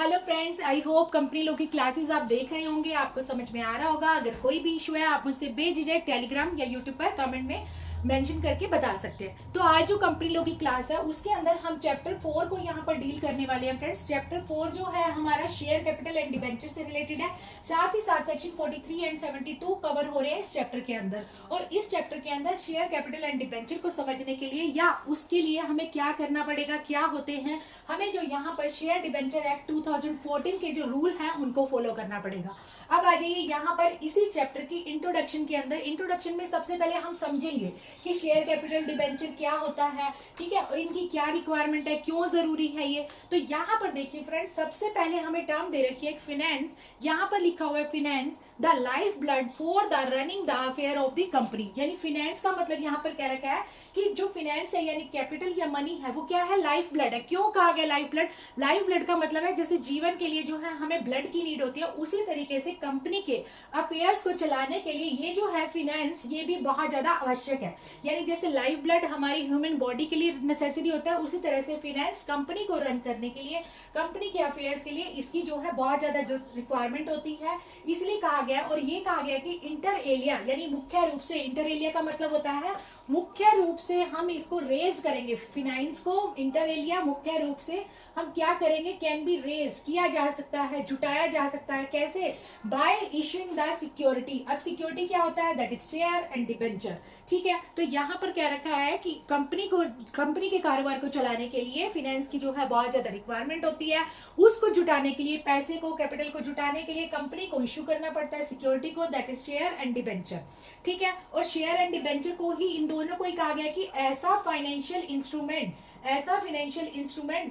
Hello friends, I hope company लोग की classes आप देख रहे होंगे, आपको समझ में आ रहा होगा। अगर कोई भी इशू है आप मुझसे बेझिझक टेलीग्राम या यूट्यूब पर कमेंट में मेंशन करके बता सकते हैं। तो आज जो कंपनी लोग की क्लास है उसके अंदर हम चैप्टर 4 को यहाँ पर डील करने वाले हैं फ्रेंड्स। चैप्टर 4 जो है हमारा शेयर कैपिटल एंड डिबेंचर से रिलेटेड है। साथ ही साथ सेक्शन 43 एंड 72 कवर हो रहे हैं इस चैप्टर के अंदर। और इस चैप्टर के अंदर शेयर कैपिटल एंड डिबेंचर को समझने के लिए या उसके लिए हमें क्या करना पड़ेगा, क्या होते हैं, हमें जो यहाँ पर शेयर डिबेंचर एक्ट 2014 के जो रूल हैं उनको फॉलो करना पड़ेगा। अब आ जाइए यहाँ पर इसी चैप्टर की इंट्रोडक्शन के अंदर। इंट्रोडक्शन में सबसे पहले हम समझेंगे कि शेयर कैपिटल डिबेंचर क्या होता है, ठीक है, और इनकी क्या रिक्वायरमेंट है, क्यों जरूरी है ये। तो यहाँ पर देखिए फ्रेंड्स, सबसे पहले हमें टर्म दे रखी है फिनेंस। यहाँ पर लिखा हुआ है finance the life blood for the running the affair of the company. यानी फिनेंस का मतलब यहाँ पर कह रखा है कि जो फिनेंस है यानी कैपिटल या मनी है वो क्या है, लाइफ ब्लड है। क्यों कहा गया लाइफ ब्लड? लाइफ ब्लड का मतलब है जैसे जीवन के लिए जो है हमें ब्लड की नीड होती है, उसी तरीके से कंपनी के अफेयर्स को चलाने के लिए ये जो है फिनेंस ये भी बहुत ज्यादा आवश्यक है। यानी जैसे लाइफ ब्लड हमारी ह्यूमन बॉडी के लिए नेसेसरी होता है, उसी तरह से फिनेंस कंपनी को रन करने के लिए, कंपनी के अफेयर्स के लिए इसकी जो है बहुत ज्यादा जो रिक्वायरमेंट होती है। इसलिए कहा गया और ये कहा गया कि इंटर एलिया यानी मुख्य रूप से, इंटर एलिया का मतलब होता है मुख्य रूप से हम इसको रेज करेंगे, फिनांस को इंटर एलिया मुख्य रूप से हम क्या करेंगे, कैन बी रेज किया जा सकता है, जुटाया जा सकता है। कैसे? Bye issuing the security. अब सिक्योरिटी क्या होता है? That is share and debenture. ठीक है, तो यहाँ पर क्या रखा है कि कंपनी के कारोबार को चलाने के लिए फिनेंस की जो है बहुत ज्यादा रिक्वायरमेंट होती है। उसको जुटाने के लिए, पैसे को, कैपिटल को जुटाने के लिए कंपनी को इशू करना पड़ता है सिक्योरिटी को, that is share and debenture. ठीक है, और शेयर एंड डिबेंचर को ही, इन दोनों को ही कहा गया कि ऐसा फाइनेंशियल इंस्ट्रूमेंट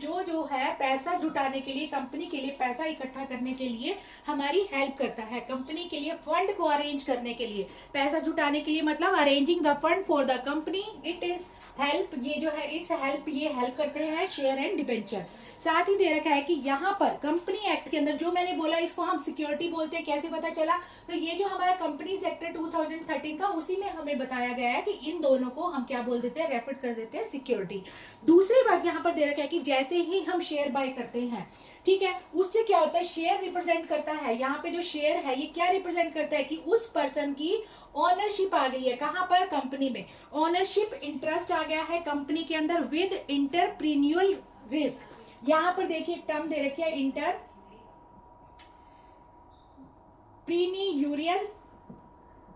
जो है पैसा जुटाने के लिए, कंपनी के लिए पैसा इकट्ठा करने के लिए हमारी हेल्प करता है। कंपनी के लिए फंड को अरेंज करने के लिए, पैसा जुटाने के लिए मतलब arranging the fund for the company, it is help, ये जो है इट्स हेल्प, ये हेल्प करते हैं शेयर एंड डिबेंचर। साथ ही दे रखा है कि यहाँ पर कंपनी एक्ट के अंदर जो मैंने बोला इसको हम सिक्योरिटी बोलते हैं। कैसे पता चला? तो ये जो हमारा कंपनीज एक्ट है 2013 का, उसी में हमें बताया गया है कि इन दोनों को हम क्या बोल देते हैं, रेफर कर देते हैं सिक्योरिटी। दूसरी बात यहाँ पर दे रखा है कि जैसे ही हम शेयर बाय करते हैं, ठीक है, उससे क्या होता है, शेयर रिप्रेजेंट करता है, यहाँ पे जो शेयर है ये क्या रिप्रेजेंट करता है कि उस पर्सन की ओनरशिप आ गई है। कहां पर? कंपनी में। ओनरशिप इंटरेस्ट आ गया है कंपनी के अंदर विद इंटरप्रीन्यूअल रिस्क। यहां पर देखिए टर्म दे रखी है इंटरप्रीन्यूरियल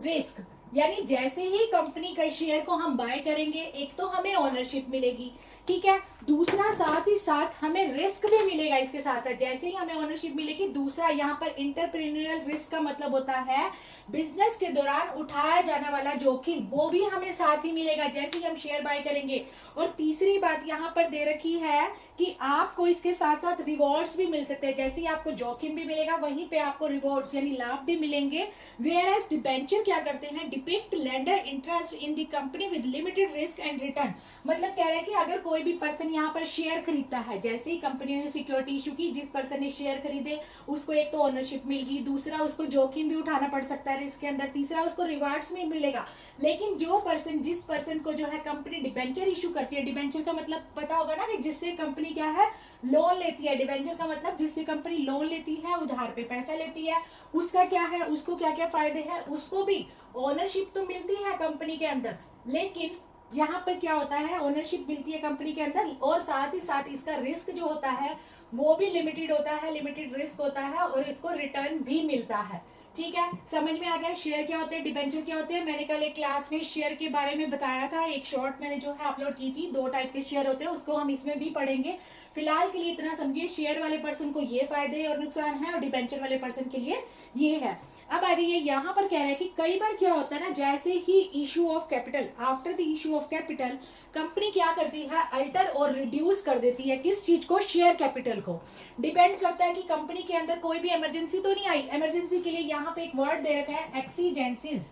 रिस्क। यानी जैसे ही कंपनी का शेयर को हम बाय करेंगे, एक तो हमें ओनरशिप मिलेगी, ठीक है, दूसरा साथ ही साथ हमें रिस्क भी मिलेगा इसके साथ साथ। जैसे ही हमें ओनरशिप मिलेगी, दूसरा यहाँ पर इंटरप्रेन्योरियल रिस्क का मतलब होता है बिजनेस के दौरान उठाया जाने वाला जोखिम, वो भी हमें साथ ही मिलेगा जैसे ही हम शेयर बाय करेंगे। और तीसरी बात यहाँ पर दे रखी है कि आपको इसके साथ साथ रिवॉर्ड्स भी मिल सकते हैं। जैसे ही आपको जोखिम भी मिलेगा वहीं पे आपको रिवॉर्ड्स यानी लाभ भी मिलेंगे। वेयर एज डिबेंचर क्या करते हैं, depict lender interest in the company with limited risk and return. मतलब कह रहे हैं कि अगर कोई भी पर्सन यहाँ पर शेयर खरीदता है, जैसे ही कंपनी ने सिक्योरिटी इशू की, जिस पर्सन ने शेयर खरीदे उसको एक तो ओनरशिप मिल गई, दूसरा उसको जोखिम भी उठाना पड़ सकता है रिस्क के अंदर, तीसरा उसको रिवार्ड्स में मिलेगा। लेकिन जिस पर्सन को जो है कंपनी डिबेंचर इशू करती है, डिबेंचर का मतलब पता होगा ना कि जिससे कंपनी क्या है, लोन लेती है। डिबेंचर का मतलब जिससे कंपनी लोन लेती है, उधार पे पैसा लेती है, उसका क्या है, उसको क्या क्या फायदे हैं, उसको भी ओनरशिप तो मिलती है कंपनी के अंदर, लेकिन यहाँ पर क्या होता है, ओनरशिप मिलती है कंपनी के अंदर और साथ ही साथ इसका रिस्क जो होता है वो भी लिमिटेड होता है, लिमिटेड रिस्क होता है और इसको रिटर्न भी मिलता है। ठीक है, समझ में आ गया शेयर क्या होते हैं, डिबेंचर क्या होते हैं। मैंने कल एक क्लास में शेयर के बारे में बताया था, एक शॉर्ट मैंने जो है अपलोड की थी, 2 टाइप के शेयर होते हैं, उसको हम इसमें भी पढ़ेंगे। फिलहाल के लिए इतना समझिए, शेयर वाले पर्सन को ये फायदे और नुकसान है और डिबेंचर वाले पर्सन के लिए ये है। अब आ जाइए, यहाँ पर कह रहा है कि कई बार क्या होता है ना, जैसे ही issue of capital, after the issue of capital company क्या करती है, अल्टर और रिड्यूस कर देती है। किस चीज को? शेयर कैपिटल को। डिपेंड करता है कि कंपनी के अंदर कोई भी इमरजेंसी तो नहीं आई। इमरजेंसी के लिए यहाँ पे एक वर्ड दे रखा है एक्सीजेंसीज।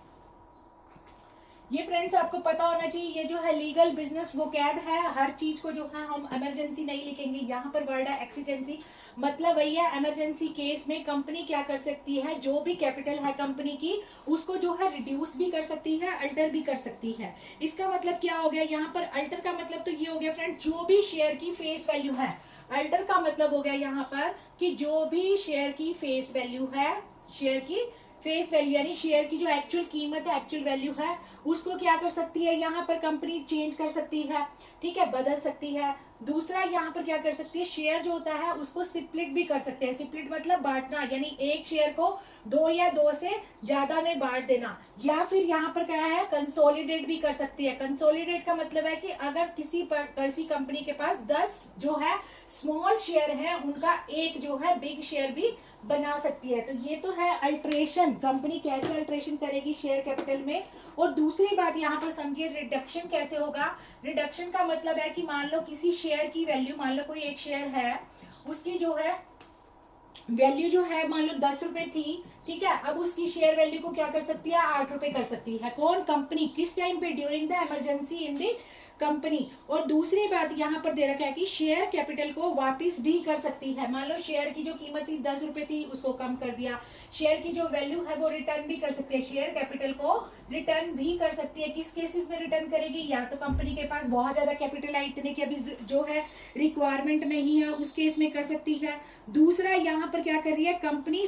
ये फ्रेंड्स आपको पता होना चाहिए, ये जो है लीगल बिजनेस वोकैब है, हर चीज को जो है हम इमरजेंसी नहीं लिखेंगे। यहाँ पर वर्ड है एक्सीजेंसी, मतलब वही है इमरजेंसी केस में कंपनी क्या कर सकती है, जो भी कैपिटल है कंपनी की उसको जो है रिड्यूस भी कर सकती है, अल्टर भी कर सकती है। इसका मतलब क्या हो गया, यहाँ पर अल्टर का मतलब तो ये हो गया फ्रेंड, जो भी शेयर की फेस वैल्यू है अल्टर का मतलब हो गया यहाँ पर कि जो भी शेयर की फेस वैल्यू है, शेयर की फेस वैल्यू यानी शेयर की जो एक्चुअल कीमत है, एक्चुअल वैल्यू है, उसको क्या कर सकती है यहाँ पर कंपनी चेंज कर सकती है, ठीक है, बदल सकती है। दूसरा यहाँ पर क्या कर सकती है, शेयर जो होता है उसको स्प्लिट भी कर सकते हैं। स्प्लिट मतलब बांटना, यानी एक शेयर को दो या दो से ज्यादा में बांट देना, या फिर यहाँ पर क्या है, कंसोलिडेट भी कर सकती है। कंसोलिडेट का मतलब है कि अगर किसी कंपनी के पास 10 जो है स्मॉल शेयर है, उनका एक जो है बिग शेयर भी बना सकती है। तो ये तो है अल्ट्रेशन, कंपनी कैसे अल्ट्रेशन करेगी शेयर कैपिटल में। और दूसरी बात यहाँ पर समझिए, रिडक्शन कैसे होगा। रिडक्शन का मतलब है कि मान लो किसी शेयर की वैल्यू, मान लो कोई एक शेयर है, उसकी जो है वैल्यू जो है मान लो 10 रुपए थी, ठीक है, अब उसकी शेयर वैल्यू को क्या कर सकती है, 8 रुपए कर सकती है। कौन, कंपनी, किस टाइम पे, during the emergency in the company. और दूसरी बात यहाँ पर दे रखा है कि शेयर कैपिटल को वापस भी कर सकती है। मान लो शेयर की जो कीमत थी 10 रुपए थी, उसको कम कर दिया, शेयर की जो वैल्यू है वो रिटर्न भी कर सकती है, शेयर कैपिटल को रिटर्न भी कर सकती है। किस केसेस में रिटर्न करेगी, या तो कंपनी के पास बहुत ज्यादा कैपिटल है, इतने की अभी जो है रिक्वायरमेंट नहीं है, उस केस में कर सकती है। दूसरा यहाँ पर क्या कर रही है, कंपनी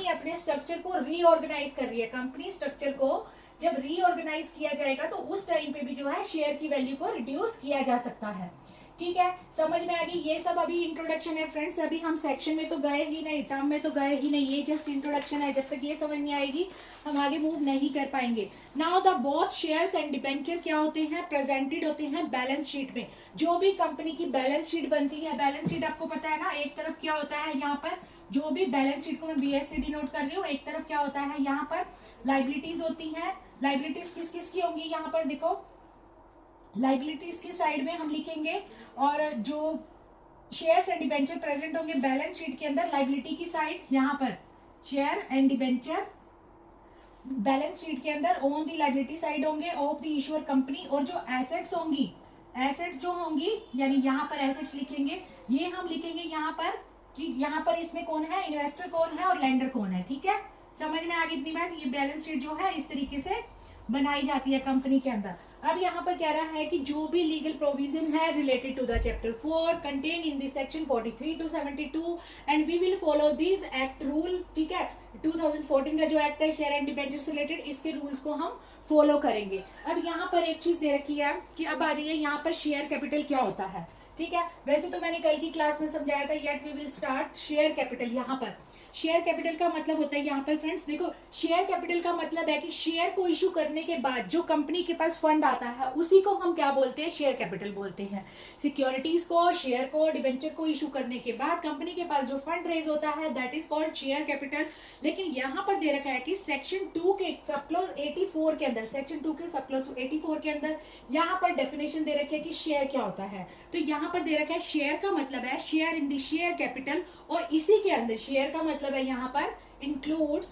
अपने स्ट्रक्चर को रीऑर्गेनाइज कर रही है। कंपनी स्ट्रक्चर को जब रीऑर्गेनाइज किया जाएगा तो उस टाइम पे भी जो है शेयर की वैल्यू को रिड्यूस किया जा सकता है। ठीक है, समझ में आ गई। ये सब अभी इंट्रोडक्शन है फ्रेंड्स, अभी हम सेक्शन में तो गए ही नहीं, टर्म में तो गए ही नहीं, ये जस्ट इंट्रोडक्शन है। जब तक ये समझ नहीं आएगी हम आगे मूव नहीं कर पाएंगे। Now the both shares and debenture क्या होते हैं, प्रेजेंटेड होते हैं बैलेंस शीट में। जो भी कंपनी की बैलेंस शीट बनती है, बैलेंस शीट आपको पता है ना, एक तरफ क्या होता है, यहाँ पर जो भी बैलेंस शीट को मैं BSCD नोट कर रही हूँ, एक तरफ क्या होता है, यहाँ पर लाइबिलिटीज होती है। लाइबिलिटीज किस किस की होंगी, यहाँ पर देखो, लाइबिलिटीज की साइड में हम लिखेंगे, और जो शेयर्स एंड डिबेंचर प्रेजेंट होंगे बैलेंस शीट के अंदर, लाइबिलिटी की साइड यहाँ पर share and debenture balance sheet के अंदर ऑन दी लाइबिलिटी साइड होंगे ऑफ द इश्यूअर कंपनी। और जो एसेट्स होंगी, एसेट्स जो होंगी, यानी यहाँ पर एसेट्स लिखेंगे, ये हम लिखेंगे यहाँ पर कि यहाँ पर इसमें कौन है, इन्वेस्टर कौन है और लेंडर कौन है। ठीक है, समझ में आ गई इतनी बात। ये बैलेंस शीट जो है इस तरीके से बनाई जाती है कंपनी के अंदर। अब यहाँ पर कह रहा है कि जो भी लीगल प्रोविजन है related to the chapter 4 contain in the section 43 to 72 and we will follow this act rule. ठीक है, 2014 का जो एक्ट है शेयर एंड डिबेंचर से रिलेटेड, इसके रूल्स को हम फॉलो करेंगे। अब यहाँ पर एक चीज दे रखी है कि अब आ जाइए यहाँ पर शेयर कैपिटल क्या होता है। ठीक है, वैसे तो मैंने कल की क्लास में समझाया था, yet we will start share capital. यहाँ पर शेयर कैपिटल का मतलब होता है, यहाँ पर फ्रेंड्स देखो, शेयर कैपिटल का मतलब है कि शेयर को इशू करने के बाद जो कंपनी के पास फंड आता है उसी को हम क्या बोलते हैं, शेयर कैपिटल बोलते हैं। सिक्योरिटीज को, शेयर को, डिबेंचर को इशू करने के बाद कंपनी के पास जो फंड रेज होता है that is called share capital. लेकिन यहाँ पर दे रखा है कि सेक्शन 2 के सबक्लॉज 84 के अंदर, सेक्शन 2 के सबक्लॉज 84 के अंदर यहाँ पर डेफिनेशन दे रखी है कि शेयर क्या होता है। तो यहाँ पर दे रखा है शेयर का मतलब है share in the share capital, और इसी के अंदर शेयर का मतलब है यहाँ पर इंक्लूड्स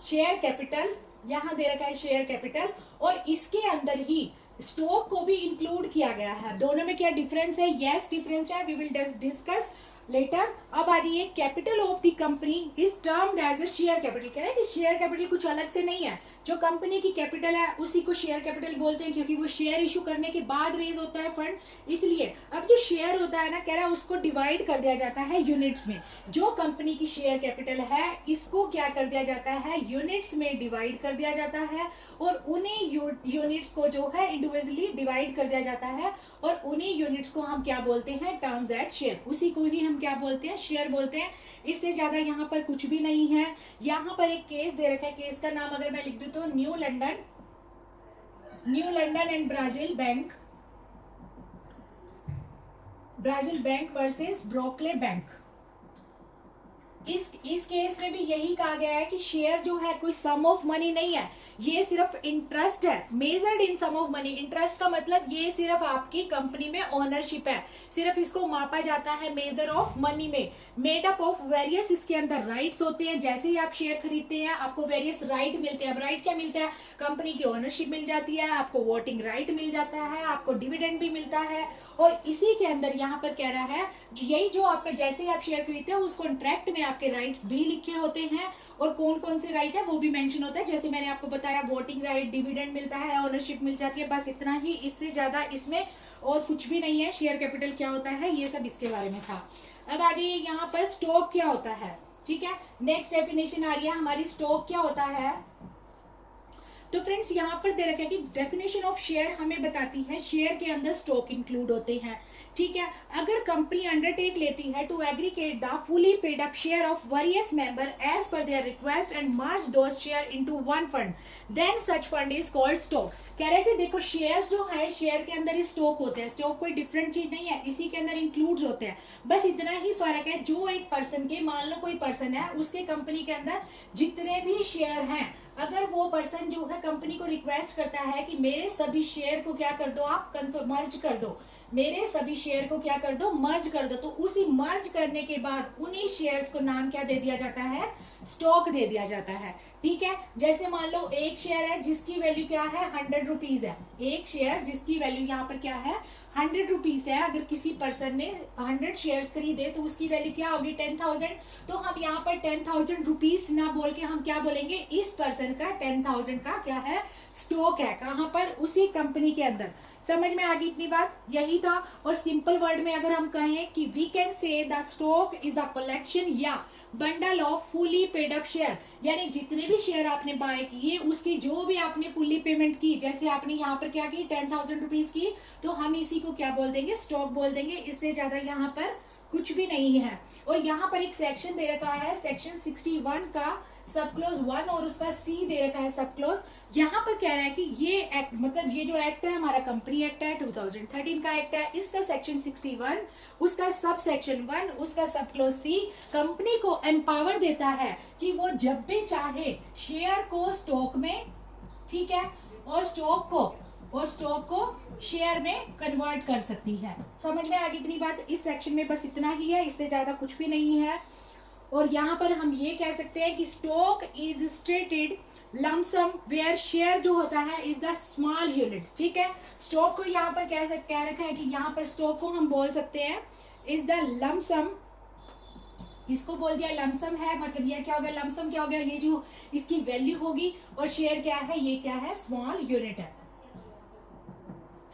शेयर कैपिटल, यहां दे रखा है शेयर कैपिटल, और इसके अंदर ही स्टॉक को भी इंक्लूड किया गया है। दोनों में क्या डिफरेंस है, यस डिफरेंस है, वी विल डिस्कस लेटर। अब आ जाइए, capital of the company is termed as a share capital. कह रहे हैं कि शेयर कैपिटल कुछ अलग से नहीं है, जो कंपनी की कैपिटल है उसी को शेयर कैपिटल बोलते हैं, क्योंकि वो शेयर इशू करने के बाद रेज होता है फंड, इसलिए। अब जो शेयर होता है ना, कह रहा है उसको डिवाइड कर दिया जाता है यूनिट्स में। जो कंपनी की शेयर कैपिटल है इसको क्या कर दिया जाता है, यूनिट्स में डिवाइड कर दिया जाता है, और उन्हीं यूनिट्स को जो है इंडिविजुअली डिवाइड कर दिया जाता है, और उन्हीं यूनिट्स को हम क्या बोलते हैं, टर्म्स एट शेयर, उसी को ही हम क्या बोलते हैं, शेयर बोलते हैं। इससे ज्यादा यहाँ पर कुछ भी नहीं है। यहाँ पर एक केस दे रखा है, केस का नाम अगर मैं लिख दूं तो new London and Brazil bank versus Brocklebank. इस केस में भी यही कहा गया है कि शेयर जो है कोई सम ऑफ मनी नहीं है, ये सिर्फ इंटरेस्ट है, measured in sum of money. Interest का मतलब ये सिर्फ आपकी कंपनी में ओनरशिप है, सिर्फ इसको मापा जाता है मेजर ऑफ मनी में। मेड अप ऑफ वेरियस, इसके अंदर राइट्स होते हैं। जैसे ही आप शेयर खरीदते हैं आपको वेरियस राइट मिलते हैं। अब राइट क्या मिलता है, कंपनी की ओनरशिप मिल जाती है, आपको वोटिंग राइट मिल जाता है, आपको डिविडेंड भी मिलता है। और इसी के अंदर यहाँ पर कह रहा है यही जो आपका, जैसे ही आप शेयर खरीदते हैं उस कॉन्ट्रैक्ट में आपके राइट्स भी लिखे होते हैं, और कौन कौन से राइट है वो भी मेंशन होता है। जैसे मैंने आपको बताया, वोटिंग राइट, डिविडेंड मिलता है, ओनरशिप मिल जाती है, बस इतना ही, इससे ज्यादा इसमें और कुछ भी नहीं है। शेयर कैपिटल क्या होता है ये सब इसके बारे में था। अब आ जाइए यहाँ पर स्टॉक क्या होता है। ठीक है, नेक्स्ट डेफिनेशन आ रही है हमारी, स्टॉक क्या होता है। तो फ्रेंड्स यहाँ पर दे रखा है कि डेफिनेशन ऑफ शेयर हमें बताती है शेयर के अंदर स्टॉक इंक्लूड होते हैं। ठीक है, अगर कंपनी अंडरटेक लेती है to aggregate the fully paid up share of various member as per their request and merge those share into one fund, then such fund is called stock. कह रहे थे देखो शेयर्स जो है शेयर के अंदर ही स्टॉक होते हैं, स्टॉक कोई डिफरेंट चीज नहीं है, इसी के अंदर इंक्लूड होते हैं। बस इतना ही फर्क है, जो एक पर्सन के, मान लो कोई पर्सन है, उसके कंपनी के अंदर जितने भी शेयर हैं, अगर वो पर्सन जो है कंपनी को रिक्वेस्ट करता है कि मेरे सभी शेयर को क्या कर दो आप, मर्ज कर दो, मेरे सभी शेयर को क्या कर दो, मर्ज कर दो, तो उसी मर्ज करने के बाद उन्हीं शेयर्स को नाम क्या दे दिया जाता है, स्टॉक दे दिया जाता है। ठीक है, जैसे मान लो एक शेयर है जिसकी वैल्यू क्या है 100 रुपीज है, एक शेयर जिसकी वैल्यू यहाँ पर क्या है 100 रुपीज है, अगर किसी पर्सन ने 100 शेयर्स खरीदे तो उसकी वैल्यू क्या होगी 10,000। तो हम यहाँ पर 10,000 रुपीज ना बोल के हम क्या बोलेंगे, इस पर्सन का 10,000 का क्या है, स्टॉक है। कहाँ पर, उसी कंपनी के अंदर। समझ में आ गई इतनी बात, यही था। और सिंपल वर्ड में अगर हम कहें कि we can say the stock is a collection या bundle of fully paid up share, यानी जितने भी शेयर आपने बाय किए उसकी जो भी आपने फुली पेमेंट की, जैसे आपने यहाँ पर क्या की 10,000 रुपीज की, तो हम इसी को क्या बोल देंगे, स्टॉक बोल देंगे। इससे ज्यादा यहाँ पर कुछ भी नहीं है। और यहाँ पर एक सेक्शन दे रखा है, सेक्शन 61 का सब क्लोज 1 और उसका सी दे रखा है सब क्लोज। यहाँ पर कह रहा है कि ये एक्ट, मतलब ये जो एक्ट है हमारा कंपनी एक्ट है, 2013 का एक्ट है, इसका सेक्शन 61, उसका सब सेक्शन 1, उसका सब क्लोज सी कंपनी को एम्पावर देता है कि वो जब भी चाहे शेयर को स्टॉक में, ठीक है, और स्टॉक को शेयर में कन्वर्ट कर सकती है। समझ में आ गई इतनी बात, इस सेक्शन में बस इतना ही है, इससे ज्यादा कुछ भी नहीं है। और यहाँ पर हम ये कह सकते हैं कि stock is stated lump sum where share जो होता है इज द स्मॉल यूनिट्स। ठीक है, स्टॉक को यहाँ पर कह रखा है कि यहाँ पर स्टॉक को हम बोल सकते हैं इज द लमसम, इसको बोल दिया लमसम है, मतलब ये क्या हो गया, लमसम क्या हो गया, ये जो इसकी वैल्यू होगी, और शेयर क्या है, ये क्या है, स्मॉल यूनिट है।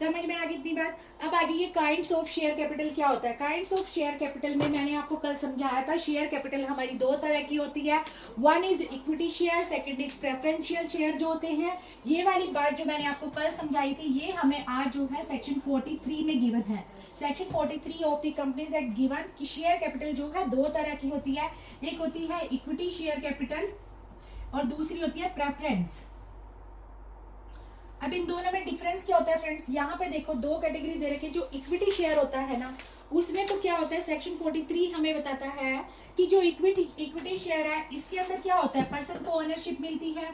समझ में आ गई इतनी बात। अब आ जाइए काइंड्स ऑफ शेयर कैपिटल क्या होता है। काइंड्स ऑफ शेयर कैपिटल में मैंने आपको कल समझाया था, शेयर कैपिटल हमारी दो तरह की होती है, one is equity share, second is preferential share जो होते हैं। ये वाली बात जो मैंने आपको कल समझाई थी, ये हमें आज जो है सेक्शन 43 में गिवन है। Section 43 of the companies act given कि शेयर कैपिटल जो है दो तरह की होती है, एक होती है इक्विटी शेयर कैपिटल और दूसरी होती है प्रेफरेंस। अब इन दोनों में डिफरेंस क्या होता है फ्रेंड्स, यहाँ पे देखो दो कैटेगरी दे रखी है। जो इक्विटी शेयर होता है ना, उसमें तो क्या होता है, सेक्शन 43 हमें बताता है कि जो इक्विटी शेयर है इसके अंदर क्या होता है, पर्सन को ओनरशिप मिलती है।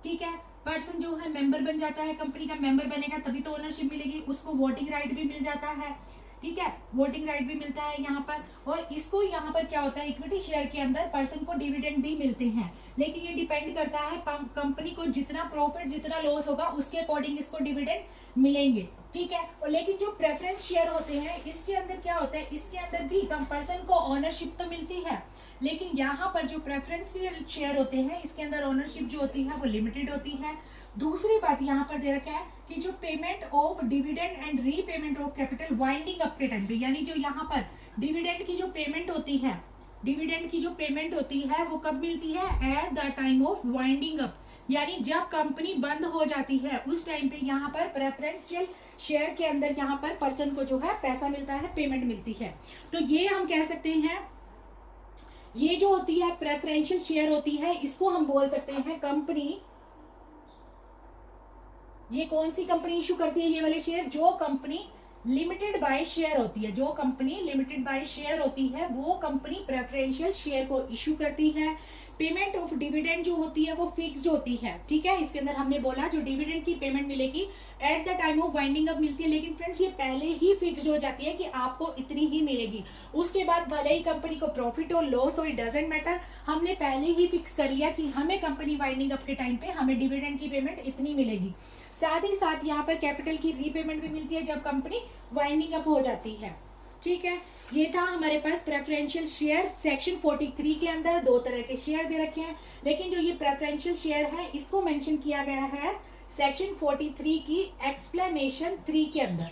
ठीक है, पर्सन जो है मेंबर बन जाता है, कंपनी का मेंबर बनेगा तभी तो ओनरशिप मिलेगी, उसको वोटिंग राइट भी मिल जाता है। ठीक है, वोटिंग राइट भी मिलता है यहाँ पर। और इसको यहाँ पर क्या होता है, इक्विटी शेयर के अंदर पर्सन को डिविडेंड भी मिलते हैं, लेकिन ये डिपेंड करता है कंपनी को जितना प्रॉफिट जितना लॉस होगा उसके अकॉर्डिंग इसको डिविडेंड मिलेंगे। ठीक है, और लेकिन जो प्रेफरेंस शेयर होते हैं इसके अंदर क्या होता है, इसके अंदर भी पर्सन को ओनरशिप तो मिलती है, लेकिन यहाँ पर जो प्रेफरेंशियल शेयर होते हैं इसके अंदर ओनरशिप जो होती है वो लिमिटेड होती है। दूसरी बात यहाँ पर दे रखा है कि जो payment of dividend and repayment of capital winding up के टाइम पे, यानी जो यहाँ पर डिविडेंड की जो पेमेंट होती है, डिविडेंड की जो पेमेंट होती है वो कब मिलती है, at the time of winding up, यानी जब कंपनी बंद हो जाती है उस टाइम पे यहाँ पर प्रेफरेंशियल शेयर के अंदर यहाँ पर पर्सन को जो है पैसा मिलता है, पेमेंट मिलती है। तो ये हम कह सकते हैं, ये जो होती है प्रेफरेंशियल शेयर होती है, इसको हम बोल सकते हैं कंपनी, ये कौन सी कंपनी इशू करती है ये वाले शेयर, जो कंपनी लिमिटेड बाय शेयर होती है, जो कंपनी लिमिटेड बाय शेयर होती है वो कंपनी प्रेफरेंशियल शेयर को इशू करती है। पेमेंट ऑफ डिविडेंड जो होती है वो फिक्स्ड होती है। ठीक है, इसके अंदर हमने बोला जो डिविडेंड की पेमेंट मिलेगी at the time of winding up मिलती है, लेकिन फ्रेंड्स ये पहले ही फिक्स्ड हो जाती है कि आपको इतनी ही मिलेगी। उसके बाद भले ही कंपनी को प्रॉफिट हो लॉस हो, इट डजंट मैटर, हमने पहले ही फिक्स कर लिया कि हमें कंपनी वाइंडिंग अप के टाइम पे हमें डिविडेंड की पेमेंट इतनी मिलेगी। साथ ही साथ यहाँ पर कैपिटल की रीपेमेंट भी मिलती है जब कंपनी वाइंडिंग अप हो जाती है। ठीक है, ये था हमारे पास प्रेफरेंशियल शेयर। सेक्शन 43 के अंदर दो तरह के शेयर दे रखे हैं, लेकिन जो ये प्रेफरेंशियल शेयर है इसको मेंशन किया गया है सेक्शन 43 की एक्सप्लेनेशन 3 के अंदर।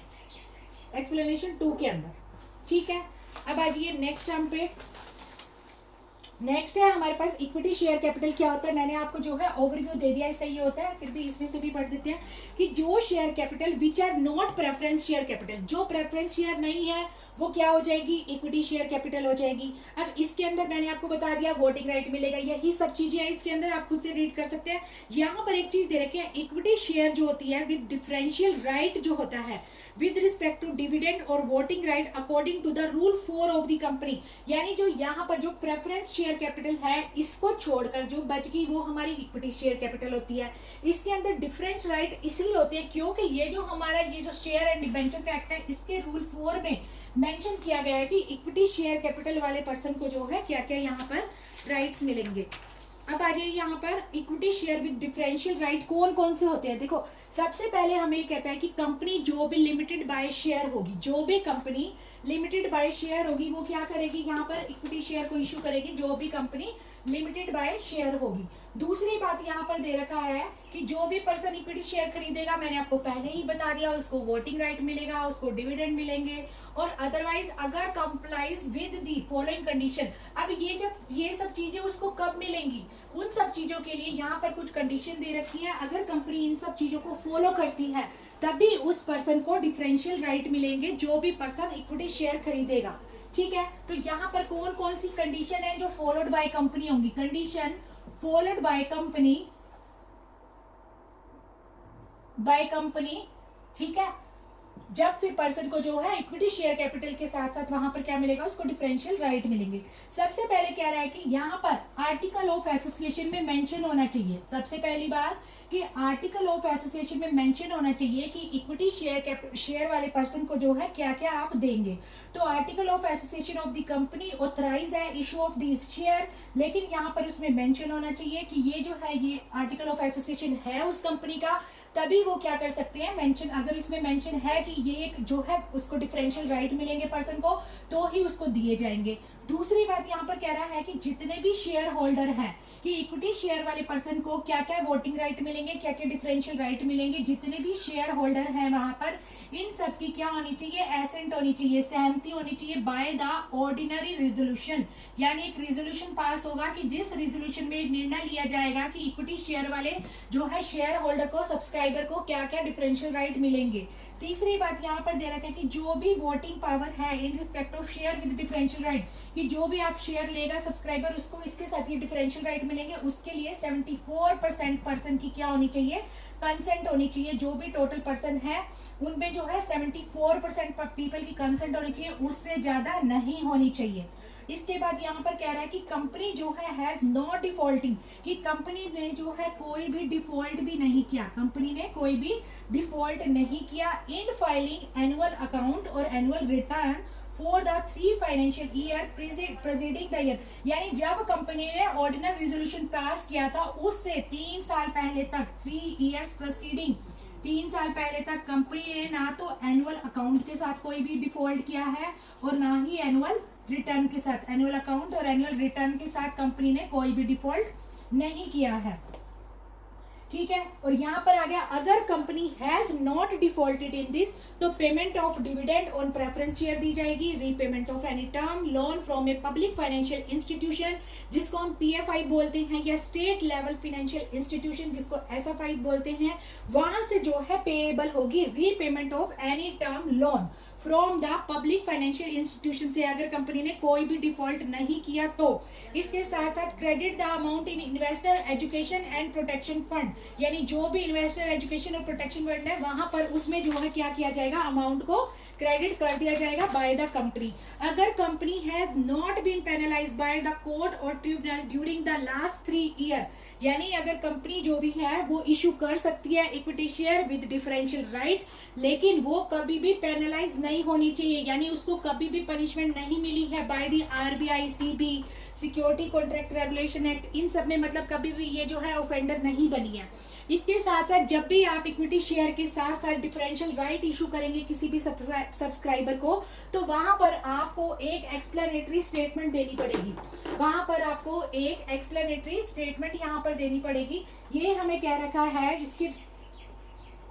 एक्सप्लेनेशन 2 के अंदर, ठीक है। अब आ जाइए नेक्स्ट टर्म पे। नेक्स्ट है हमारे पास इक्विटी शेयर कैपिटल क्या होता है। मैंने आपको जो है ओवरव्यू दे दिया, इसका ये होता है, फिर भी इसमें से भी पढ़ देते हैं कि जो share capital which are not preference share capital, जो प्रेफरेंस शेयर नहीं है वो क्या हो जाएगी, इक्विटी शेयर कैपिटल हो जाएगी। अब इसके अंदर मैंने आपको बता दिया वोटिंग राइट मिलेगा, यही सब चीजें हैं इसके अंदर, आप खुद से रीड कर सकते हैं। यहाँ पर एक चीज दे रखी है, इक्विटी शेयर जो होती है विद डिफरेंशियल राइट जो होता है विद रिस्पेक्ट टू डिविडेंड और voting right according to the rule 4 of the company. यानी जो यहाँ पर जो प्रेफरेंस शेयर कैपिटल है इसको छोड़कर जो बच गई वो हमारी इक्विटी शेयर कैपिटल होती है। इसके अंदर डिफरेंस राइट इसलिए होते हैं क्योंकि ये जो हमारा ये जो शेयर एंड डिबेंचर एक्ट है इसके रूल 4 में मेंशन किया गया है कि इक्विटी शेयर कैपिटल वाले पर्सन को जो है क्या क्या यहाँ पर राइट्स मिलेंगे। अब आ जाइए यहाँ पर equity share with differential right कौन कौन से होते हैं। देखो सबसे पहले हमें कहता है कि कंपनी जो भी लिमिटेड बाय शेयर होगी, जो भी कंपनी लिमिटेड बाय शेयर होगी वो क्या करेगी, यहाँ पर इक्विटी शेयर को इशू करेगी, जो भी कंपनी लिमिटेड बाय शेयर होगी। दूसरी बात यहाँ पर दे रखा है कि जो भी पर्सन इक्विटी शेयर खरीदेगा, मैंने आपको पहले ही बता दिया, उसको वोटिंग राइट मिलेगा, उसको डिविडेंड मिलेंगे, और अदरवाइज अगर complies with the following condition. अब ये जब ये सब चीजें उसको कब मिलेंगी, उन सब चीजों के लिए यहाँ पर कुछ कंडीशन दे रखी है। अगर कंपनी इन सब चीजों को फॉलो करती है तभी उस पर्सन को डिफरेंशियल राइट मिलेंगे, जो भी पर्सन इक्विटी शेयर खरीदेगा, ठीक है। तो यहाँ पर कौन कौन सी कंडीशन है जो फॉलोड बाय कंपनी होंगी। कंडीशन फॉलोड बाय कंपनी, ठीक है। जब फिर पर्सन को जो है इक्विटी शेयर कैपिटल के साथ साथ वहां पर क्या मिलेगा, उसको डिफरेंशियल राइट मिलेंगे। सबसे पहले कह रहा है कि यहाँ पर आर्टिकल ऑफ एसोसिएशन में मेंशन होना चाहिए, सबसे पहली बात कि आर्टिकल ऑफ एसोसिएशन में मेंशन होना चाहिए कि इक्विटी शेयर वाले पर्सन को जो है क्या क्या आप देंगे। तो article of association of the company authorize है इशू ऑफ दिस शेयर, लेकिन यहाँ पर उसमें मेंशन होना चाहिए कि ये जो है ये आर्टिकल ऑफ एसोसिएशन है उस कंपनी का, तभी वो क्या कर सकते हैं मेंशन। अगर इसमें मेंशन है कि ये एक जो है उसको डिफरेंशियल राइट मिलेंगे पर्सन को, तो ही उसको दिए जाएंगे। दूसरी बात यहाँ पर कह रहा है कि जितने भी शेयर होल्डर हैं कि इक्विटी शेयर वाले पर्सन को क्या क्या वोटिंग राइट मिलेंगे, क्या क्या डिफरेंशियल राइट मिलेंगे, जितने भी शेयर होल्डर हैं वहां पर इन सब की क्या होनी चाहिए, एसेंट होनी चाहिए, सहमति होनी चाहिए बाय द ऑर्डिनरी रेजोल्यूशन। यानी एक रेजोल्यूशन पास होगा कि जिस रेजोल्यूशन में निर्णय लिया जाएगा कि इक्विटी शेयर वाले जो है शेयर होल्डर को, सब्सक्राइबर को क्या क्या डिफरेंशियल राइट मिलेंगे। तीसरी बात यहाँ पर दे रखा है कि जो भी वोटिंग पावर है in respect of share with differential right, कि जो भी आप शेयर लेगा सब्सक्राइबर उसको इसके साथ ये डिफरेंशियल राइट मिलेंगे, उसके लिए 74% पर्सन की क्या होनी चाहिए, कंसेंट होनी चाहिए। जो भी टोटल पर्सन है उनमें जो है 74% पीपल की कंसेंट होनी चाहिए, उससे ज्यादा नहीं होनी चाहिए। इसके बाद यहाँ पर कह रहा है कि कंपनी जो है हैज नॉट डिफॉल्टिंग, कि कंपनी ने जो है कोई भी डिफॉल्ट भी नहीं किया, कंपनी ने कोई भी डिफॉल्ट नहीं किया इन फाइलिंग एनुअल अकाउंट और annual return for the 3 financial year presiding the year. यानी जब कंपनी ने ऑर्डिनरी रेजोल्यूशन पास किया था उससे 3 साल पहले तक, 3 इयर्स प्रेसिडिंग, 3 साल पहले तक कंपनी ने ना तो एनुअल अकाउंट के साथ कोई भी डिफॉल्ट किया है और ना ही एनुअल रिटर्न के साथ, एनुअल अकाउंट और एनुअल रिटर्न के साथ कंपनी ने कोई भी डिफॉल्ट नहीं किया है, ठीक है। और यहाँ पर आ गया अगर company has not defaulted in this, तो payment of dividend on preference share दी जाएगी, repayment of any term loan from a public financial institution जिसको हम PFI बोलते हैं, या स्टेट लेवल फाइनेंशियल इंस्टीट्यूशन जिसको SFI बोलते हैं, वहां से जो है पेएबल होगी repayment of any term loan from the public financial institution से, अगर कंपनी ने कोई भी डिफॉल्ट नहीं किया तो। इसके साथ साथ credit the amount in investor education and protection fund, यानी जो भी इन्वेस्टर एजुकेशन और प्रोटेक्शन फंड है वहां पर उसमें जो है क्या किया जाएगा, अमाउंट को क्रेडिट कर दिया जाएगा बाय द कंपनी। अगर company has not been penalize by the court और tribunal during the last 3 year, यानी अगर कंपनी जो भी है वो इशू कर सकती है equity share with differential right, लेकिन वो कभी भी पेनलाइज नहीं होनी चाहिए, यानी उसको कभी भी पनिशमेंट नहीं मिली है by the RBI, CB, security contract regulation act, इन सब में मतलब कभी भी ये जो है ऑफेंडर नहीं बनी है। इसके साथ साथ जब भी आप इक्विटी शेयर के साथ साथ डिफरेंशियल राइट इशू करेंगे किसी भी सब्सक्राइबर को, तो वहां पर आपको एक एक्सप्लेनेटरी स्टेटमेंट देनी पड़ेगी, वहां पर आपको एक एक्सप्लेनेटरी स्टेटमेंट यहाँ पर देनी पड़ेगी। ये हमें कह रखा है इसके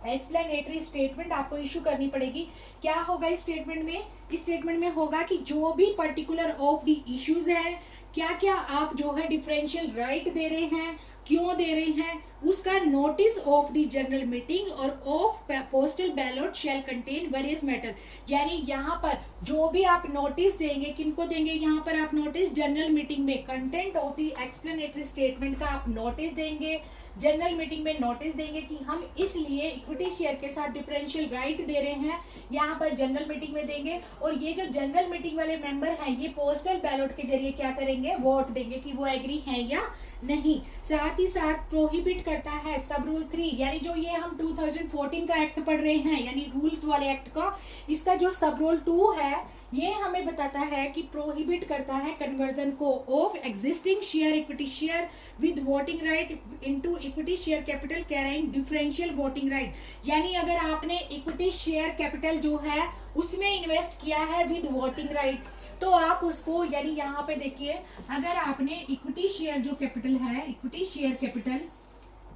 एक्सप्लेनेटरी स्टेटमेंट आपको इशू करनी पड़ेगी। क्या होगा इस स्टेटमेंट में? इस स्टेटमेंट में होगा कि जो भी पर्टिकुलर ऑफ द इश्यूज है, क्या क्या आप जो है डिफरेंशियल राइट दे रहे हैं, क्यों दे रहे हैं, उसका notice of the general meeting और of postal ballot shall contain various matter. यानी यहाँ पर जो भी आप नोटिस देंगे, किनको देंगे यहाँ पर आप नोटिस? जनरल मीटिंग में content of the explanatory statement का आप नोटिस देंगे, जनरल मीटिंग में नोटिस देंगे कि हम इसलिए इक्विटी शेयर के साथ डिफरेंशियल राइट दे रहे हैं, यहाँ पर जनरल मीटिंग में देंगे। और ये जो जनरल मीटिंग वाले मेंबर हैं ये पोस्टल बैलेट के जरिए क्या करेंगे? वोट देंगे कि वो एग्री हैं या नहीं। साथ ही साथ प्रोहिबिट करता है सब रूल 3, यानी जो ये हम 2014 का एक्ट पढ़ रहे हैं, यानी रूल्स वाले एक्ट का, इसका जो सब रूल 2 है ये हमें बताता है कि प्रोहिबिट करता है कन्वर्जन को of existing share equity share with voting right into equity share capital carrying differential voting right. यानी अगर आपने इक्विटी शेयर कैपिटल जो है उसमें इन्वेस्ट किया है विद वोटिंग राइट, तो आप उसको, यानी यहाँ पे देखिए, अगर आपने इक्विटी शेयर जो कैपिटल है, इक्विटी शेयर कैपिटल,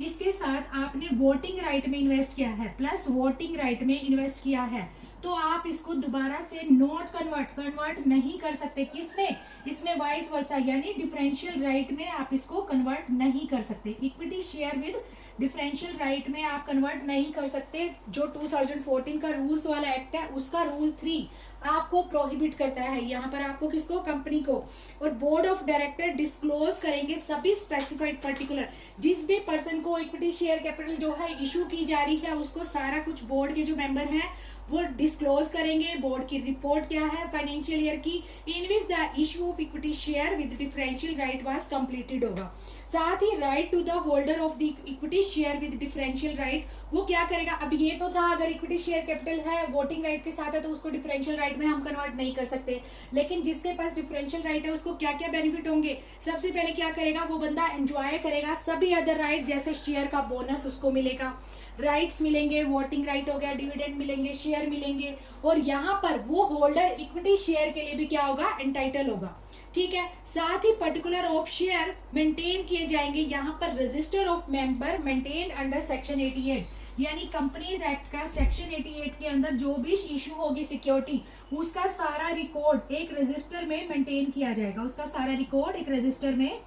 इसके साथ आपने वोटिंग राइट में इन्वेस्ट किया है प्लस वोटिंग राइट में इन्वेस्ट किया है, तो आप इसको दोबारा से नॉट कन्वर्ट नहीं कर सकते। किसमें? इसमें वाइस वर्सा, यानी डिफरेंशियल राइट में आप इसको कन्वर्ट नहीं कर सकते। Equity share with differential right में आप कन्वर्ट नहीं कर सकते। जो 2014 का रूल्स वाला एक्ट है उसका रूल 3 आपको प्रोहिबिट करता है। यहाँ पर आपको किसको? कंपनी को। और बोर्ड ऑफ डायरेक्टर डिस्क्लोज करेंगे सभी स्पेसिफाइड पर्टिकुलर, जिस भी पर्सन को इक्विटी शेयर कैपिटल जो है इशू की जा रही है उसको सारा कुछ बोर्ड के जो मेंबर हैं वो डिस्क्लोज करेंगे। बोर्ड की रिपोर्ट क्या है फाइनेंशियल ईयर की, in which the issue of equity share with differential right was completed होगा। साथ ही right to the holder of the equity share with differential right, वो क्या करेगा? अब ये तो था अगर इक्विटी शेयर कैपिटल है वोटिंग राइट के साथ है तो उसको डिफरेंशियल राइट में हम कन्वर्ट नहीं कर सकते, लेकिन जिसके पास डिफरेंशियल राइट है उसको क्या क्या बेनिफिट होंगे? सबसे पहले क्या करेगा? वो बंदा एंजॉय करेगा सभी अदर राइट, जैसे शेयर का बोनस उसको मिलेगा, राइट्स मिलेंगे, वोटिंग राइट हो गया, डिविडेंड मिलेंगे, शेयर मिलेंगे, और यहाँ पर वो होल्डर इक्विटी शेयर के लिए भी क्या होगा? एंटाइटल होगा। ठीक है। साथ ही पर्टिकुलर ऑफ शेयर मेंटेन किए जाएंगे, यहाँ पर register of member maintain under section 88, यानी कंपनीज एक्ट का सेक्शन 88 के अंदर जो भी इशू होगी सिक्योरिटी उसका सारा रिकॉर्ड एक रजिस्टर में मेंटेन किया जाएगा, उसका सारा रिकॉर्ड एक रजिस्टर में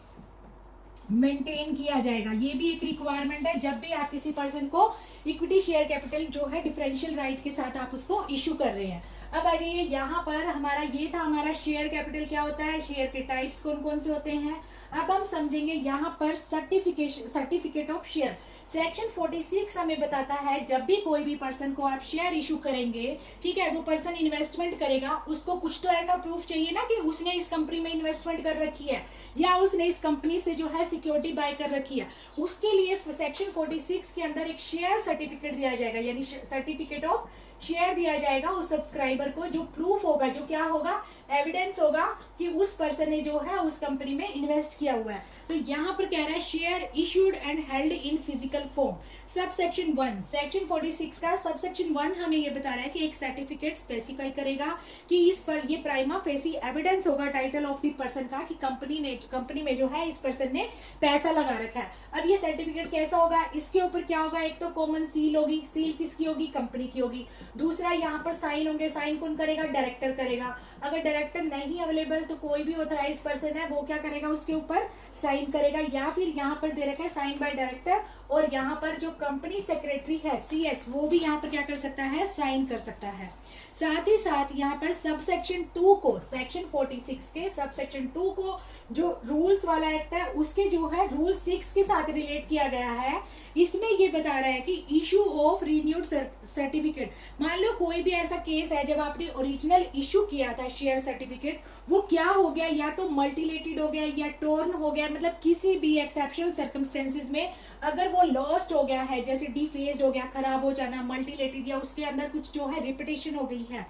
मेंटेन किया जाएगा। ये भी एक रिक्वायरमेंट है जब भी आप किसी पर्सन को इक्विटी शेयर कैपिटल जो है डिफरेंशियल राइट के साथ आप उसको इशू कर रहे हैं। अब आ जाइए, यहाँ पर हमारा ये था हमारा शेयर कैपिटल क्या होता है, शेयर के टाइप्स कौन कौन से होते हैं। अब हम समझेंगे यहाँ पर सर्टिफिकेट ऑफ शेयर। सेक्शन 46 हमें बताता है जब भी कोई भी पर्सन को आप शेयर इशू करेंगे, ठीक है, वो पर्सन इन्वेस्टमेंट करेगा, उसको कुछ तो ऐसा प्रूफ चाहिए ना कि उसने इस कंपनी में इन्वेस्टमेंट कर रखी है या उसने इस कंपनी से जो है सिक्योरिटी बाय कर रखी है। उसके लिए सेक्शन 46 के अंदर एक शेयर सर्टिफिकेट दिया जाएगा, यानी सर्टिफिकेट ऑफ शेयर दिया जाएगा उस सब्सक्राइबर को, जो प्रूफ होगा, जो क्या होगा, एविडेंस होगा कि उस पर्सन ने जो है उस कंपनी में इन्वेस्ट किया हुआ है। तो यहाँ पर कह रहा है share issued and held in physical form. Sub section 1, section 46 का सब सेक्शन 1 हमें ये बता रहा है कि एक सर्टिफिकेट स्पेसिफाई करेगा कि इस पर ये प्राइमा फेसी एविडेंस होगा टाइटल ऑफ द पर्सन का कि कंपनी में जो है इस पर्सन ने पैसा लगा रखा है। अब ये सर्टिफिकेट कैसा होगा, इसके ऊपर क्या होगा, एक तो कॉमन सील होगी, सील किसकी होगी, कंपनी की होगी। दूसरा यहाँ पर साइन होंगे, साइन कौन करेगा, डायरेक्टर करेगा। अगर डायरेक्टर नहीं अवेलेबल तो कोई भी ऑथराइज पर्सन है वो क्या करेगा, उसके ऊपर साइन करेगा, या फिर यहाँ पर दे रखा है साइन बाय डायरेक्टर, और यहाँ पर जो कंपनी सेक्रेटरी है CS वो भी यहाँ पर क्या कर सकता है, साइन कर सकता है। साथ ही साथ यहाँ पर सब सेक्शन 2 को, सेक्शन 46 के सब सेक्शन 2 को जो रूल्स वाला एक्ट है उसके जो है रूल 6 के साथ रिलेट किया गया है। इसमें ये बता रहा है कि इशू ऑफ रिन्यूड सर्टिफिकेट, मान लो कोई भी ऐसा केस है जब आपने ओरिजिनल इशू किया था शेयर सर्टिफिकेट, वो क्या हो गया, या तो मल्टीलेटेड हो गया या टोर्न हो गया, मतलब किसी भी एक्सेप्शनल सर्कमस्टेंसेस में अगर वो लॉस्ट हो गया है, जैसे डिफेस्ड हो गया, खराब हो जाना, मल्टीलेटेड, या उसके अंदर कुछ जो है रिपीटेशन हो गई है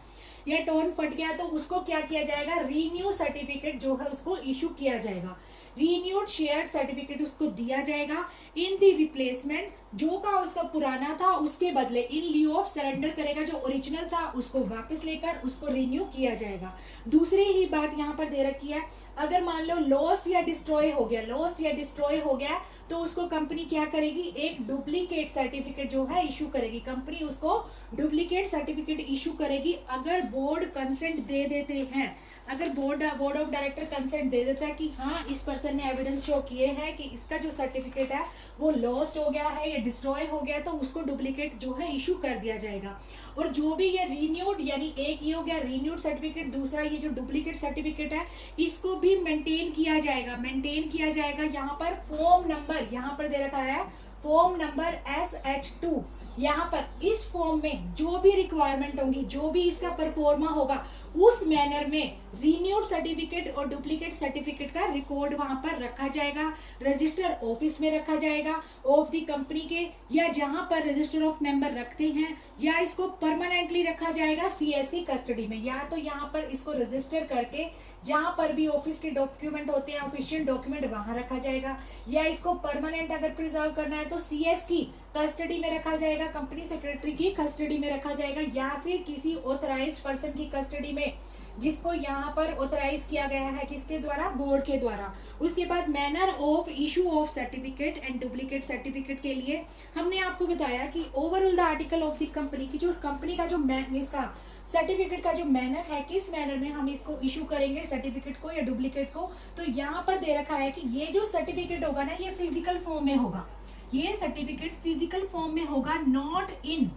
या टोन फट गया, तो उसको क्या किया जाएगा, रीन्यू सर्टिफिकेट जो है उसको इशू किया जाएगा। रीन्यूड शेयर सर्टिफिकेट उसको दिया जाएगा इन दी रिप्लेसमेंट, जो का उसका पुराना था उसके बदले, इन लिeu ऑफ सरेंडर करेगा, जो ओरिजिनल था उसको वापस लेकर उसको रिन्यू किया जाएगा। दूसरी ही बात यहाँ पर दे रखी है, अगर मान लो लॉस्ट या डिस्ट्रॉय हो गया, लॉस्ट या डिस्ट्रॉय हो गया तो उसको कंपनी क्या करेगी, एक डुप्लीकेट सर्टिफिकेट जो है इशू करेगी, कंपनी उसको डुप्लीकेट सर्टिफिकेट इशू करेगी अगर बोर्ड कंसेंट दे देते हैं, अगर बोर्ड ऑफ डायरेक्टर कंसेंट दे देता है कि हाँ इस पर्सन ने एविडेंस शो किए हैं कि इसका जो सर्टिफिकेट है वो लॉस्ट हो गया है या डिस्ट्रॉय हो गया, तो उसको डुप्लीकेट जो है इशू कर दिया जाएगा। और जो भी ये रीन्यूड, यानी एक ये हो गया रीन्यूड सर्टिफिकेट, दूसरा ये जो डुप्लीकेट सर्टिफिकेट है इसको भी मेंटेन किया जाएगा, मेंटेन किया जाएगा। यहाँ पर फॉर्म नंबर यहाँ पर दे रखा है, फॉर्म नंबर SH2, यहाँ पर इस फॉर्म में जो भी रिक्वायरमेंट होंगी, जो भी इसका परफॉर्मा होगा, उस मैनर में रीन्यूड सर्टिफिकेट और डुप्लीकेट सर्टिफिकेट का रिकॉर्ड वहां पर रखा जाएगा, रजिस्टर ऑफिस में रखा जाएगा ऑफ द कंपनी के, या जहां पर रजिस्टर ऑफ मेंबर रखते हैं, या इसको परमानेंटली रखा जाएगा CS की कस्टडी में, या तो यहाँ पर इसको रजिस्टर करके जहां पर भी ऑफिस के डॉक्यूमेंट होते हैं, ऑफिशियल डॉक्यूमेंट, वहां रखा जाएगा, या इसको परमानेंट अगर प्रिजर्व करना है तो CS की कस्टडी में रखा जाएगा, कंपनी सेक्रेटरी की कस्टडी में रखा जाएगा, या फिर किसी ऑथराइज्ड पर्सन की कस्टडी में, जिसको यहाँ पर ऑथराइज किया गया है, किसके द्वारा, बोर्ड के द्वारा। उसके बाद manner of issue of certificate and duplicate certificate के लिए हमने आपको बताया कि overall the article of the company की, जो कंपनी का जो इसका सर्टिफिकेट का जो मैनर है, किस मैनर में हम इसको इशू करेंगे सर्टिफिकेट को या डुप्लीकेट को, तो यहाँ पर दे रखा है कि ये जो सर्टिफिकेट होगा ना, ये फिजिकल फॉर्म में होगा, ये सर्टिफिकेट फिजिकल फॉर्म में होगा, नॉट इन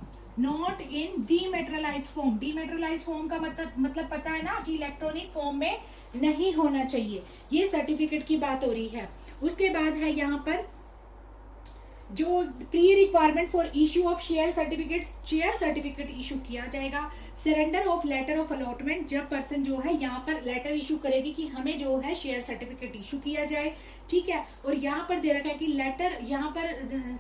डीमेटेरियलाइज्ड फॉर्म। डीमेटेरियलाइज्ड फॉर्म का मतलब पता है ना कि इलेक्ट्रॉनिक फॉर्म में नहीं होना चाहिए, ये सर्टिफिकेट की बात हो रही है। उसके बाद है यहाँ पर जो pre requirement for issue of share certificate issue किया जाएगा। Surrender of letter of allotment, जब पर्सन जो है यहाँ पर लेटर इशू करेगी कि हमें जो है शेयर सर्टिफिकेट इशू किया जाए, ठीक है। और यहाँ पर दे रखा है कि लेटर यहाँ पर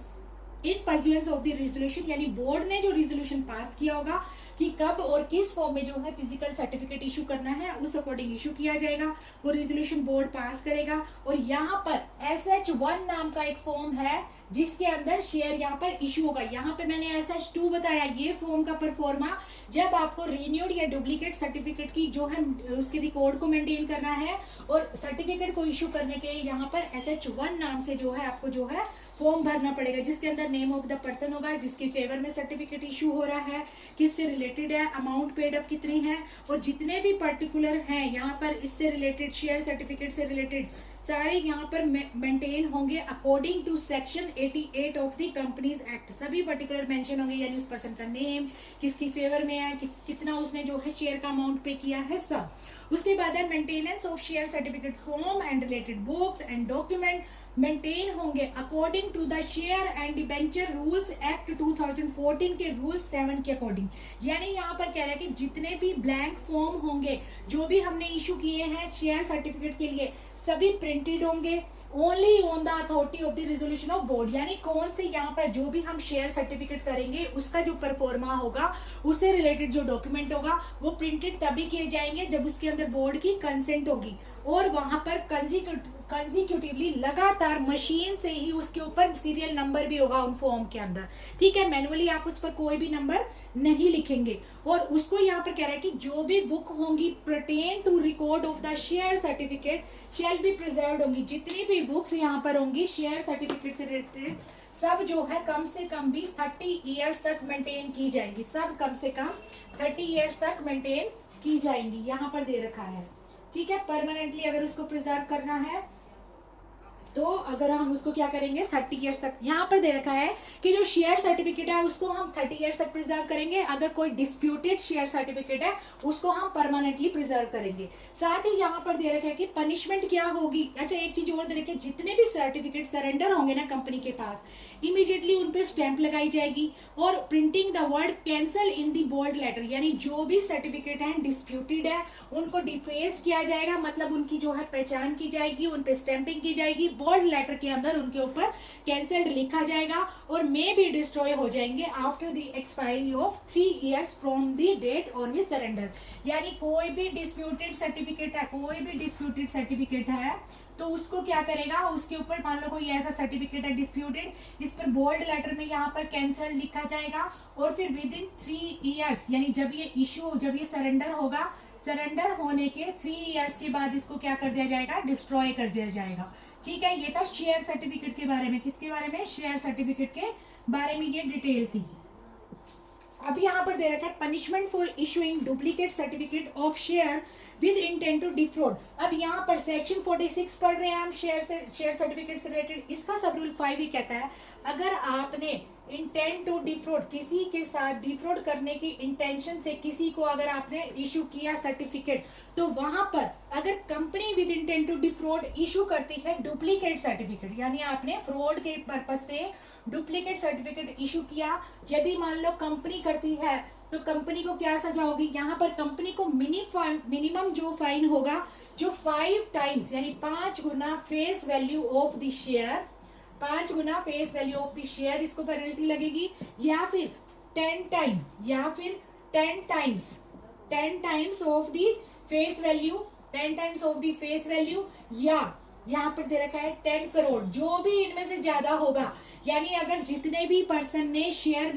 इन परस्यूएंस ऑफ द रेजोल्यूशन, यानी बोर्ड ने जो रेजोल्यूशन पास किया होगा कि कब और किस फॉर्म में जो है फिजिकल सर्टिफिकेट इशू करना है, उस अकॉर्डिंग इशू किया जाएगा, वो रेजोल्यूशन बोर्ड पास करेगा। और यहाँ पर SH1 नाम का एक फॉर्म है जिसके अंदर शेयर यहाँ पर इशू होगा। यहाँ पे मैंने SH2 बताया, ये फॉर्म का परफॉर्मा जब आपको रीन्यूड या डुप्लीकेट सर्टिफिकेट की जो है उसके रिकॉर्ड को मेंटेन करना है और सर्टिफिकेट को इशू करने के लिए यहाँ पर SH1 नाम से जो है आपको जो है फॉर्म भरना पड़ेगा, जिसके अंदर नेम ऑफ द पर्सन होगा जिसके फेवर में सर्टिफिकेट इशू हो रहा है, किससे रिलेटेड है, अमाउंट पेड अप कितनी है, और जितने भी पर्टिकुलर हैं यहाँ पर इससे रिलेटेड, शेयर सर्टिफिकेट से रिलेटेड सारे यहाँ पर मेंटेन होंगे according to section 88 of the companies act. सभी पर्टिकुलर मेंशन होंगे, यानी उस पर्सन का नेम, किसकी फेवर में है, कितना उसने जो है शेयर का अमाउंट पे किया है, सब। उसके बाद है maintenance of share certificate form and related books and document maintain होंगे according to the share and debenture rules act 2014 के रूल 7 के अकॉर्डिंग। यानी यहाँ पर कह रहा है कि जितने भी ब्लैंक फॉर्म होंगे जो भी हमने इशू किए हैं शेयर सर्टिफिकेट के लिए, सभी प्रिंटेड होंगे only on the authority of the resolution of board. यानी कौन से यहाँ पर जो भी हम शेयर सर्टिफिकेट करेंगे उसका जो परफॉर्मा होगा, उससे रिलेटेड जो डॉक्यूमेंट होगा वो प्रिंटेड तभी किए जाएंगे जब उसके अंदर बोर्ड की कंसेंट होगी, और वहां पर कंजिक्यूटिवली लगातार मशीन से ही उसके ऊपर सीरियल नंबर भी होगा उन फॉर्म के अंदर, ठीक है। मैनुअली आप उस पर कोई भी नंबर नहीं लिखेंगे। और उसको यहाँ पर कह रहा है कि जो भी बुक होंगी pertain to record of the share certificate shall be preserved होंगी। जितनी भी बुक्स यहाँ पर होंगी शेयर सर्टिफिकेट से रिलेटेड, सब जो है कम से कम भी 30 ईयर्स तक मेंटेन की जाएंगी, सब कम से कम 30 ईयर्स तक मेंटेन की जाएंगी, यहाँ पर दे रखा है, ठीक है। परमानेंटली अगर उसको प्रिजर्व करना है तो अगर हम उसको क्या करेंगे 30 ईयर्स तक, यहाँ पर दे रखा है कि जो शेयर सर्टिफिकेट है उसको हम 30 ईयर्स तक प्रिजर्व करेंगे। अगर कोई डिस्प्यूटेड शेयर सर्टिफिकेट है उसको हम परमानेंटली प्रिजर्व करेंगे। साथ ही यहाँ पर दे रखा है कि पनिशमेंट क्या होगी। अच्छा, एक चीज और दे रखी है, जितने भी सर्टिफिकेट सरेंडर होंगे ना कंपनी के पास, इमीडिएटली उन पे स्टैंप लगाई जाएगी और printing the word cancel in the bold letter, यानी जो भी सर्टिफिकेट है डिस्प्यूटेड है उनको डिफेस किया जाएगा, मतलब उनकी जो है पहचान की जाएगी, उन पे स्टैंपिंग की जाएगी बोल्ड लेटर के अंदर उनके ऊपर कैंसल्ड लिखा जाएगा और मे बी डिस्ट्रॉय हो जाएंगे after the expiry of 3 years from the date on which surrender. यानी कोई भी डिस्प्यूटेड सर्टिफिकेट है तो उसको क्या करेगा, उसके ऊपर मान लो कोई ऐसा सर्टिफिकेट है डिस्प्यूटेड, इस पर बोल्ड लेटर में यहाँ पर कैंसल लिखा जाएगा और फिर विद इन 3 years यानी जब ये सरेंडर होगा, सरेंडर होने के 3 years के बाद इसको क्या कर दिया जाएगा, डिस्ट्रॉय कर दिया जाएगा। ठीक है, ये था शेयर सर्टिफिकेट के बारे में। किसके बारे में, शेयर सर्टिफिकेट के बारे में ये डिटेल थी। अब यहाँ पर दे रखा है punishment for issuing duplicate certificate of share with intent to defraud. अब यहाँ पर सेक्शन 46 पढ़ रहे हैं हम शेयर सर्टिफिकेट से रिलेटेड। इसका सब रूल 5 ही कहता है अगर आपने इंटेंट टू डिफ्रॉड, किसी के साथ डिफ्रॉड करने की इंटेंशन से किसी को अगर आपने इशू किया सर्टिफिकेट, तो वहां पर अगर company with intent to defraud issue करती है डुप्लीकेट सर्टिफिकेट, यानी आपने फ्रॉड के पर्पज से डुप्लीकेट सर्टिफिकेट इशू किया, यदि मान लो कंपनी करती है तो कंपनी को क्या सजा होगी, यहाँ पर कंपनी को मिनिमम जो फाइन होगा, जो 5 times यानी 5 गुना face value of the share, 5 गुना face value of the share इसको पेनल्टी लगेगी, या फिर 10 times of the face value, 10 times of the face value, या यहाँ पर दे रखा है 10 करोड़, जो भी इनमें से ज्यादा होगा। यानी अगर जितने पर्सन ने शेयर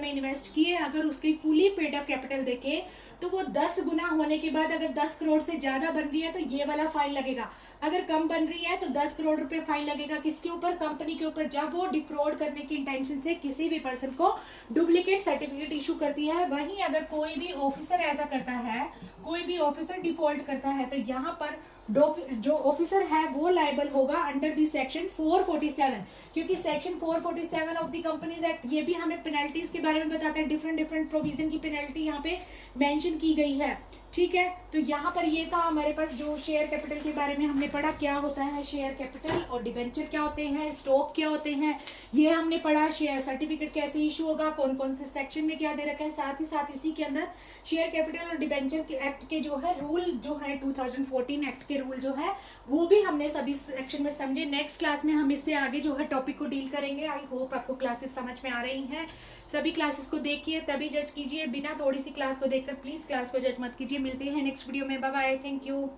में इन्वेस्ट किए, अगर उसकी फुली पेड अप कैपिटल देखे तो वो 10 गुना होने के बाद अगर 10 करोड़ से ज्यादा बन रही है तो ये वाला फाइन लगेगा, अगर कम बन रही है तो 10 करोड़ रुपए फाइन लगेगा। किसके ऊपर, कंपनी के ऊपर, जब वो डिफ्रॉड करने की इंटेंशन से किसी भी पर्सन को डुप्लीकेट सर्टिफिकेट इशू करती है। वहीं अगर कोई भी ऑफिसर ऐसा करता है, कोई भी ऑफिसर डिफॉल्ट करता है, तो यहाँ पर जो ऑफिसर है वो लायबल होगा अंडर दी सेक्शन 447, क्योंकि section 447 of the companies act ये भी हमें पेनल्टीज के बारे में बताता है। डिफरेंट प्रोविजन की पेनल्टी यहाँ पे मेंशन की गई है। ठीक है, तो यहाँ पर ये था हमारे पास जो शेयर कैपिटल के बारे में हमने पढ़ा, क्या होता है शेयर कैपिटल और डिबेंचर क्या होते हैं, स्टॉक क्या होते हैं, ये हमने पढ़ा। शेयर सर्टिफिकेट कैसे इशू होगा, कौन कौन से सेक्शन में क्या दे रखा है, साथ ही साथ इसी के अंदर शेयर कैपिटल और डिबेंचर के एक्ट के जो है रूल, जो है 2014 एक्ट के रूल जो है वो भी हमने सभी सेक्शन में समझे। नेक्स्ट क्लास में हम इससे आगे जो है टॉपिक को डील करेंगे। आई होप आपको क्लासेस समझ में आ रही हैं। सभी क्लासेस को देखिए तभी जज कीजिए, बिना थोड़ी सी क्लास को देखकर प्लीज क्लास को जज मत कीजिए। मिलते हैं नेक्स्ट वीडियो में, बाय बाय, थैंक यू।